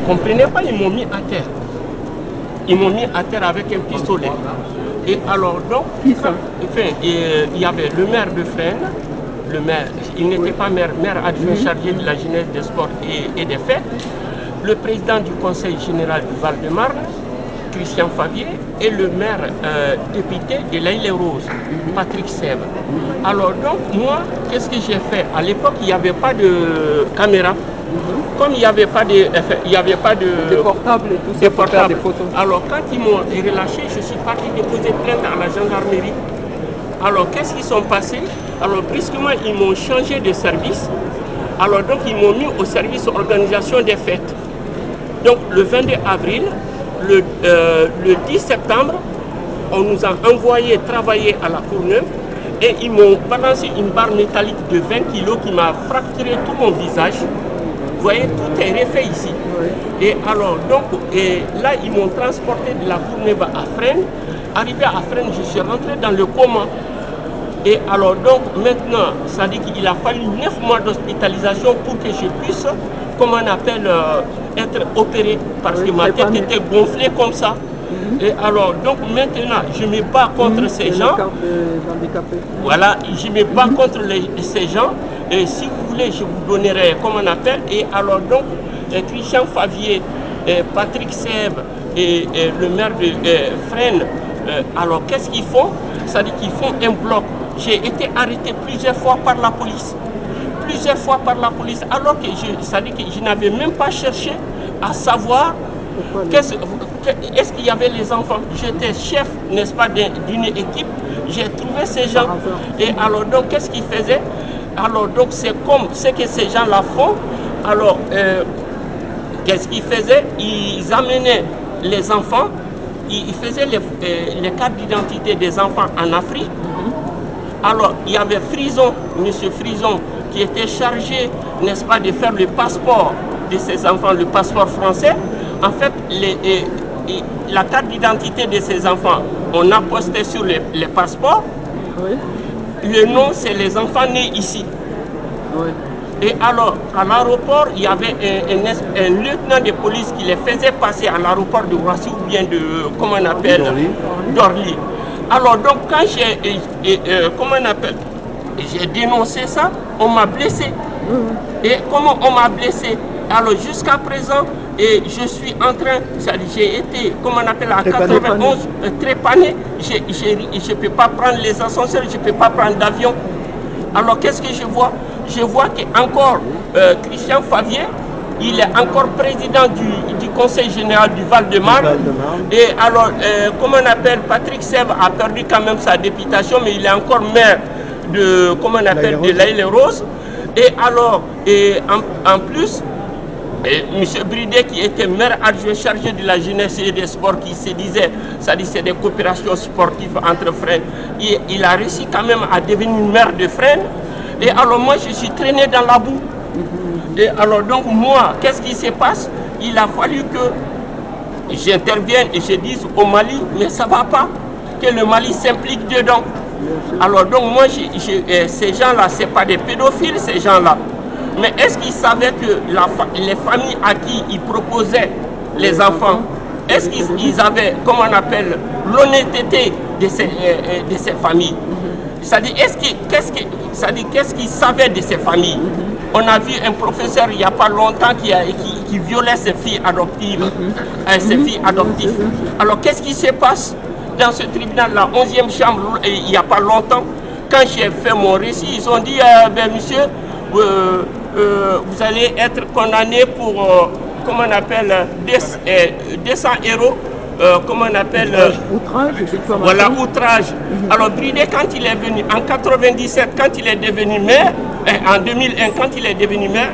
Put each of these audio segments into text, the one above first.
comprenais pas, ils m'ont mis à terre. Ils m'ont mis à terre avec un pistolet. Et alors donc, il y avait le maire de Fresnes, le maire, il n'était pas maire adjoint chargé de la jeunesse, des sports et des fêtes, le président du conseil général du Val-de-Marne, Christian Favier, et le maire député de l'Île-et-Rose, Patrick Sèvres. Alors donc moi, qu'est-ce que j'ai fait? À l'époque, il n'y avait pas de caméra. Comme il n'y avait pas de portables et tout ça pour faire des photos. Alors quand ils m'ont relâché, je suis parti déposer plainte à la gendarmerie. Alors qu'est-ce qu'ils sont passés? Alors brusquement ils m'ont changé de service. Alors donc ils m'ont mis au service organisation des fêtes. Donc le 22 avril, le 10 septembre, on nous a envoyé travailler à la Courneuve et ils m'ont balancé une barre métallique de 20 kg qui m'a fracturé tout mon visage. Vous voyez, tout est refait ici. Oui. Et alors, donc, là, ils m'ont transporté de la Courneuve à Fresnes. Arrivé à Fresnes, je suis rentré dans le coma. Et alors, donc, maintenant, ça dit qu'il a fallu 9 mois d'hospitalisation pour que je puisse, comment on appelle, être opéré. Parce que ma tête était gonflée comme ça. Et alors, donc maintenant, je me bats contre ces gens. Voilà, je me bats contre ces gens. Et si vous voulez, je vous donnerai, comment on appelle. Et alors, donc, Christian Favier, Patrick Sèvres et le maire de Fresnes, alors qu'est-ce qu'ils font? Ça dit qu'ils font un bloc. J'ai été arrêté plusieurs fois par la police. Plusieurs fois par la police, alors que ça dit que je n'avais même pas cherché à savoir est-ce qu'il y avait les enfants. J'étais chef, n'est-ce pas, d'une équipe. J'ai trouvé ces gens. Et alors, donc, qu'est-ce qu'ils faisaient? Alors, donc, c'est comme ce que ces gens-là font. Alors, qu'est-ce qu'ils faisaient? Ils amenaient les enfants, ils faisaient les cartes d'identité des enfants en Afrique. Alors, il y avait Frison, monsieur Frison, qui était chargé, n'est-ce pas, de faire le passeport de ces enfants, le passeport français. En fait, la carte d'identité de ces enfants, on a posté sur les passeports. Oui. Le nom, c'est les enfants nés ici. Oui. Et alors, à l'aéroport, il y avait un lieutenant de police qui les faisait passer à l'aéroport de Roissy ou bien de, comment on appelle, d'Orly. Alors, donc, quand comment on appelle, j'ai dénoncé ça, on m'a blessé. Et comment on m'a blessé? Alors, jusqu'à présent, et je suis en train, j'ai été, comment on appelle, à 91, trépané. Je ne peux pas prendre les ascenseurs, je ne peux pas prendre d'avion. Alors, qu'est-ce que je vois? Je vois qu'encore Christian Favier, il est encore président du conseil général du Val-de-Marne. Et alors, comment on appelle, Patrick Sèvres a perdu quand même sa députation, mais il est encore maire de, comment on appelle, de l'Île-et-Rose. Et alors, en plus, M. Bridet, qui était maire adjoint chargé de la jeunesse et des sports, qui se disait, ça dit c'est des coopérations sportives entre Fresnes, il a réussi quand même à devenir maire de Fresnes. Et alors moi, je suis traîné dans la boue. Et alors donc moi, qu'est-ce qui se passe? Il a fallu que j'intervienne et je dise au Mali, mais ça ne va pas, que le Mali s'implique dedans. Alors donc moi, ces gens-là, ce n'est pas des pédophiles, ces gens-là. Mais est-ce qu'ils savaient que les familles à qui ils proposaient les enfants, est-ce qu'ils avaient, comment on appelle, l'honnêteté de ces familles? C'est-à-dire, qu'est-ce qu'ils savaient de ces familles? On a vu un professeur il n'y a pas longtemps qui violait ses filles adoptives. Alors, qu'est-ce qui se passe dans ce tribunal, la 11e chambre, il n'y a pas longtemps? Quand j'ai fait mon récit, ils ont dit, ben, monsieur, vous allez être condamné pour, comment on appelle, 200 euros, comment on appelle, outrage, voilà, outrage. Alors Bridet, quand il est venu, en 97, quand il est devenu maire, en 2001, quand il est devenu maire,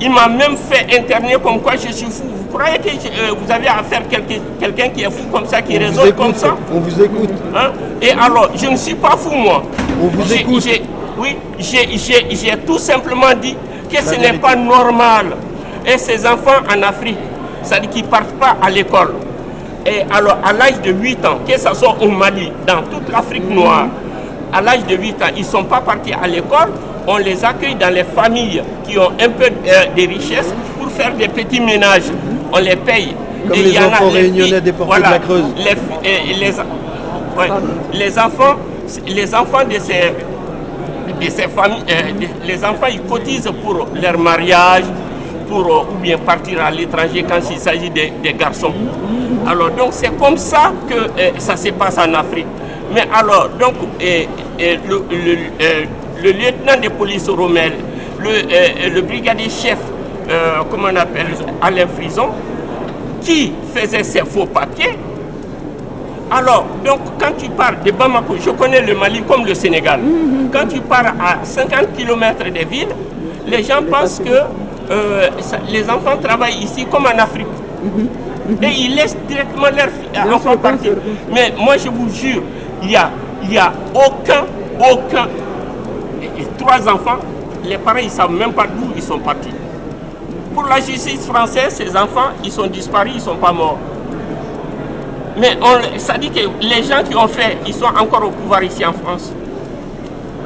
il m'a même fait interner comme quoi je suis fou. Vous croyez que vous avez affaire à quelqu'un qui est fou comme ça, qui raisonne comme ça? On vous écoute. Hein? Et alors, je ne suis pas fou, moi. On vous écoute. Oui, j'ai tout simplement dit que ce n'est pas normal. Et ces enfants en Afrique, ça dit qu'ils ne partent pas à l'école. Et alors, à l'âge de 8 ans, que ce soit au Mali, dans toute l'Afrique noire, à l'âge de 8 ans, ils ne sont pas partis à l'école. On les accueille dans les familles qui ont un peu de richesse pour faire des petits ménages. on les paye. Comme et les enfants réunionnais déportés de la Creuse. Les enfants de ces familles, les enfants, ils cotisent pour leur mariage, pour ou bien partir à l'étranger quand il s'agit des garçons. Alors donc c'est comme ça que ça se passe en Afrique. Mais alors donc le lieutenant de police Rommel, le brigadier chef, comment on appelle, Alain Frison, qui faisait ces faux papiers. Alors, donc, quand tu pars de Bamako, je connais le Mali comme le Sénégal. Quand tu pars à 50 km des villes, les gens pensent que les enfants travaillent ici comme en Afrique. Et ils laissent directement leurs enfants partir. Mais moi, je vous jure, il y a aucun, et 3 enfants, les parents, ils ne savent même pas d'où ils sont partis. Pour la justice française, ces enfants, ils sont disparus, ils ne sont pas morts. Mais ça dit que les gens qui ont fait, ils sont encore au pouvoir ici en France.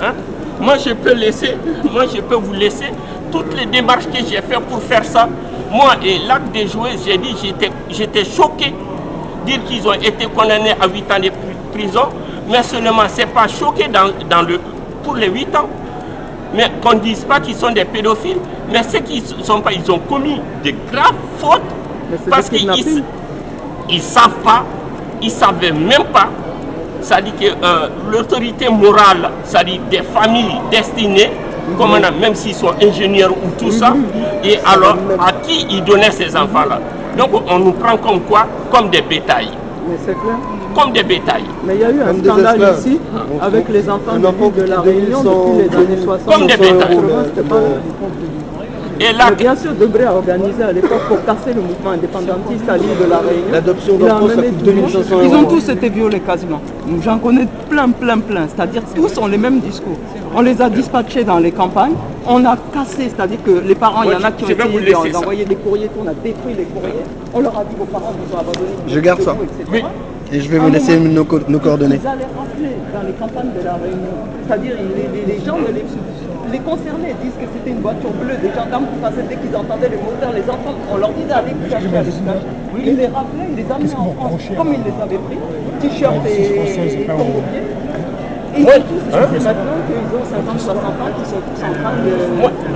Hein? Moi, je peux vous laisser toutes les démarches que j'ai faites pour faire ça. Moi, et l'acte de jouer, j'ai dit, j'étais choqué. Dire qu'ils ont été condamnés à 8 ans de prison, mais seulement, c'est pas choqué pour les 8 ans. Mais qu'on ne dise pas qu'ils sont des pédophiles, mais ceux qui ne sont pas, ils ont commis de graves fautes parce qu'ils ne savent pas, ils ne savaient même pas. Ça dit que l'autorité morale, ça dit des familles destinées, comme on a, même s'ils sont ingénieurs ou tout ça, et alors à qui ils donnaient ces enfants-là. Donc on nous prend comme quoi? Comme des bétails. Mais c'est clair. Comme des bétails. Mais il y a eu un scandale ici avec les enfants de la Réunion depuis les années 60. Comme des bétails. Et là, bien sûr, Debré a organisé à l'époque pour casser le mouvement indépendantiste à l'île de la Réunion. L'adoption d'enfants, ça coûte 2500 €. Ils ont tous été violés quasiment. J'en connais plein. C'est-à-dire tous ont les mêmes discours. On les a dispatchés dans les campagnes. On a cassé, c'est-à-dire que les parents, il y en a qui ont essayé d'envoyer des courriers, on a détruit les courriers. On leur a dit vos parents vous ont abandonné. Je garde ça. oui. Et je vais vous laisser nos coordonnées. Ils allaient rappeler dans les campagnes de la Réunion. C'est-à-dire les gens, les concernés disent que c'était une voiture bleue, des gendarmes qui passaient dès qu'ils entendaient les moteurs, les enfants, on leur disait allez vous cacher, allez vous cacher. Ils les rappelaient, ils les amenaient en France, comme ils les avaient pris, t-shirt et congo-pieds. Et ils sont tous maintenant qu'ils ont 50-60 ans, qui sont tous en train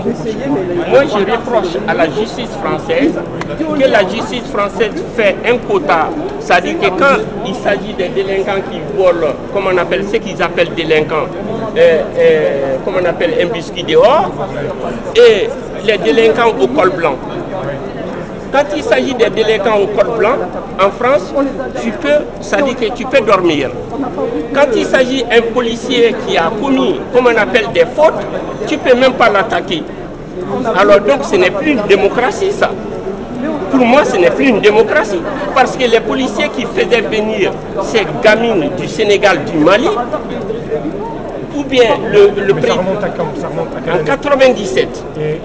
d'essayer. Moi, je reproche à la justice française que la justice française fait un quota. C'est-à-dire que quand il s'agit des délinquants qui volent, comme on appelle ce qu'ils appellent délinquants, comme on appelle un biscuit dehors, et les délinquants au col blanc. Quand il s'agit des délinquants au col blanc, en France, ça dit que tu peux dormir. Quand il s'agit d'un policier qui a commis, comme on appelle, des fautes, tu ne peux même pas l'attaquer. Alors donc ce n'est plus une démocratie ça. Pour moi, ce n'est plus une démocratie. Parce que les policiers qui faisaient venir ces gamines du Sénégal, du Mali, ou bien le président. Ça remonte à quand? Ça remonte à en 97. Et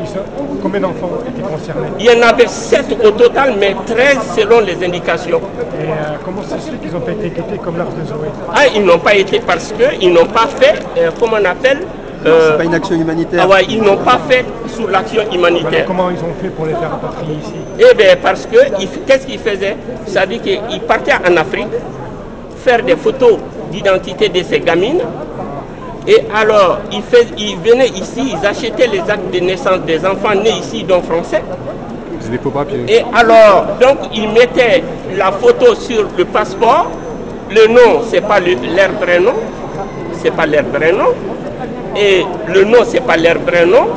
combien d'enfants étaient concernés? Il y en avait 7 au total, mais 13 selon les indications. Et comment ça se fait qu'ils n'ont pas été équipés comme l'arche de Zoé? Ah, ils n'ont pas été parce qu'ils n'ont pas fait, comment on appelle, c'est pas une action humanitaire. Ah ouais, ils n'ont pas fait sous l'action humanitaire. Comment ils ont fait pour les faire rapatrier ici? Eh bien, parce que, qu'est-ce qu'ils faisaient? Ça veut dire qu'ils partaient en Afrique, faire des photos d'identité de ces gamines. Et alors, ils venaient ici, ils achetaient les actes de naissance des enfants nés ici, dont français. C'est des faux papiers. Et alors, donc, ils mettaient la photo sur le passeport. Le nom, c'est pas leur vrai nom. C'est pas leur vrai nom. Et le nom, c'est pas leur vrai nom.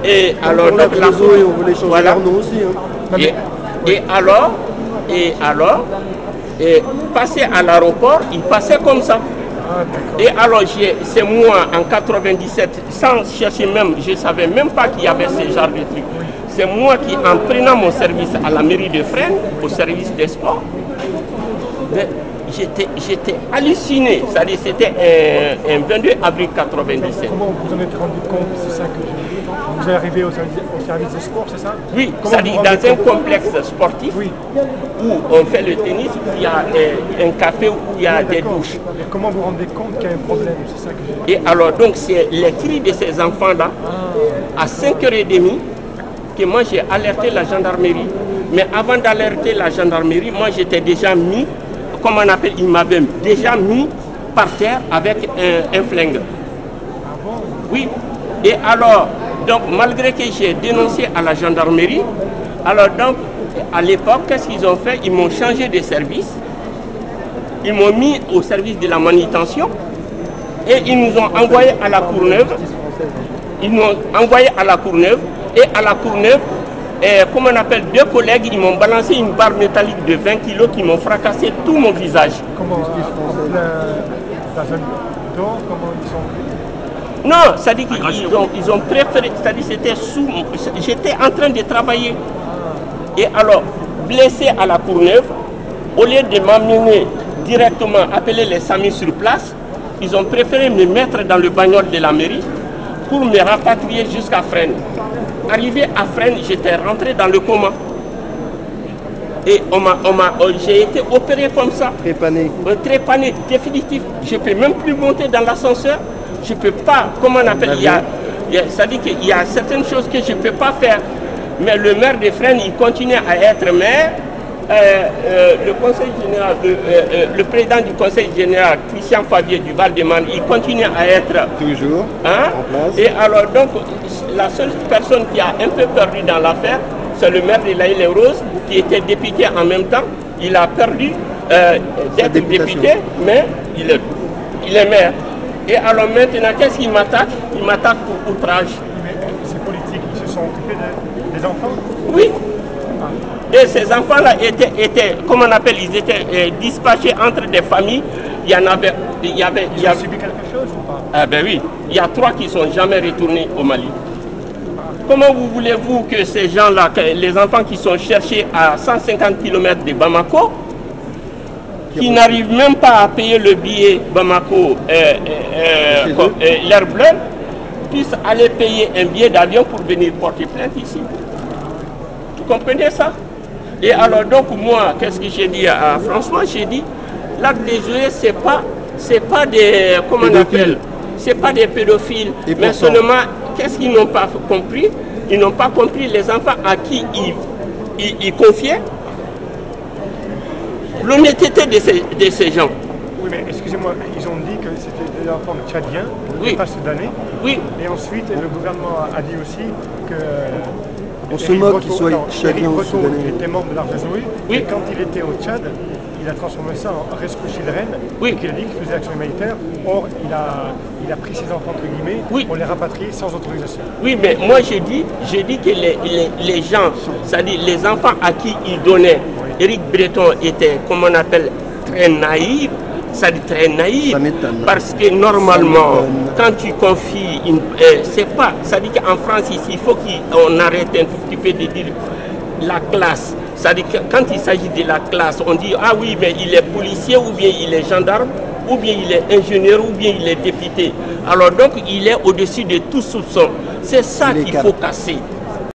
Et alors, donc, la photo, on voulait changer leur nom aussi. Hein. Et alors, passer à l'aéroport, ils passaient comme ça. Et alors, c'est moi, en 97, sans chercher même, je ne savais même pas qu'il y avait ce genre de trucs. C'est moi qui, en prenant mon service à la mairie de Fresnes, au service des sports, j'étais halluciné. C'est-à-dire, c'était un 22 avril 97. Comment vous en êtes rendu compte? C'est ça que je... Vous êtes arrivé au service des sports, c'est ça? Oui, c'est-à-dire dans un complexe sportif où on fait le tennis, où il y a un café, où il y a des douches. Et comment vous vous rendez compte qu'il y a un problème? C'est ça que j'ai... Et alors, donc, c'est les cris de ces enfants-là, à 5h30, que moi j'ai alerté la gendarmerie. Mais avant d'alerter la gendarmerie, moi j'étais déjà mis, comme on appelle, il m'avait déjà mis par terre avec un flingue. Oui. Et alors, donc malgré que j'ai dénoncé à la gendarmerie, alors donc à l'époque, qu'est-ce qu'ils ont fait? Ils m'ont changé de service. Ils m'ont mis au service de la manutention et ils nous ont envoyés à la Courneuve. Ils m'ont envoyé à la Courneuve et à la Courneuve, comme on appelle, deux collègues, ils m'ont balancé une barre métallique de 20 kg qui m'ont fracassé tout mon visage. Comment la zone d'or, comment ils sont? Non, ça dit qu'ils ont préféré, c'est-à-dire c'était sous, j'étais en train de travailler. Et alors, blessé à la Courneuve, au lieu de m'amener directement, appeler les SAMU sur place, ils ont préféré me mettre dans le bagnole de la mairie pour me rapatrier jusqu'à Fresnes. Arrivé à Fresnes, j'étais rentré dans le coma. Et j'ai été opéré comme ça. Trépané. Trépané, définitif. Je ne peux même plus monter dans l'ascenseur. Je ne peux pas, comment on appelle, ça dit qu'il y a certaines choses que je ne peux pas faire. Mais le maire de Fresnes, il continue à être maire. Le conseil général, le président du conseil général, Christian Favier du Val-de-Marne, il continue à être toujours en place. Et alors donc, la seule personne qui a un peu perdu dans l'affaire, c'est le maire de l'Île-et-Rose, qui était député en même temps. Il a perdu d'être député, mais il est maire. Et alors maintenant, qu'est-ce qu'il m'attaque? Il m'attaque pour outrage. Mais ces politiques, ils se sont occupés des enfants? Oui. Et ces enfants-là étaient, comment on appelle, ils étaient dispatchés entre des familles. Il y avait... Ils ont subi quelque chose ou pas? Ah ben oui, il y a 3 qui ne sont jamais retournés au Mali. Comment vous voulez-vous que ces gens-là, les enfants qui sont cherchés à 150 km de Bamako, qui n'arrivent même pas à payer le billet Bamako, l'air bleu, puissent aller payer un billet d'avion pour venir porter plainte ici? Vous comprenez ça? Et alors donc moi, qu'est-ce que j'ai dit à François? J'ai dit, l'acte des jouets, c'est pas des, comment on appelle, c'est pas des pédophiles, mais seulement, qu'est-ce qu'ils n'ont pas compris? Ils n'ont pas compris les enfants à qui ils confiaient l'honnêteté de ces gens. Oui, mais excusez-moi, ils ont dit que c'était des enfants tchadiens, pas soudanais. Oui. Et ensuite, le gouvernement a dit aussi que... On se moque qu'ils soient tchadiens ou soudanais. Il était membre de l'Arjazoui, oui. Et quand il était au Tchad, il a transformé ça en rescouche de Rennes, oui. Et qu'il a dit qu'il faisait action humanitaire. Or, il a pris ses enfants, entre guillemets, oui. Pour les rapatrier sans autorisation. Oui, mais moi j'ai dit que les gens, c'est-à-dire les enfants à qui il donnait, oui. Éric Breton était, comme on appelle, très naïf. Ça dit très naïf, parce que normalement, quand tu confies, c'est pas, ça dit qu'en France ici, il faut qu'on arrête un tout petit peu de dire la classe. Ça dit que quand il s'agit de la classe, on dit ah oui, mais il est policier, ou bien il est gendarme, ou bien il est ingénieur, ou bien il est député. Alors donc il est au-dessus de tout soupçon. C'est ça qu'il faut casser.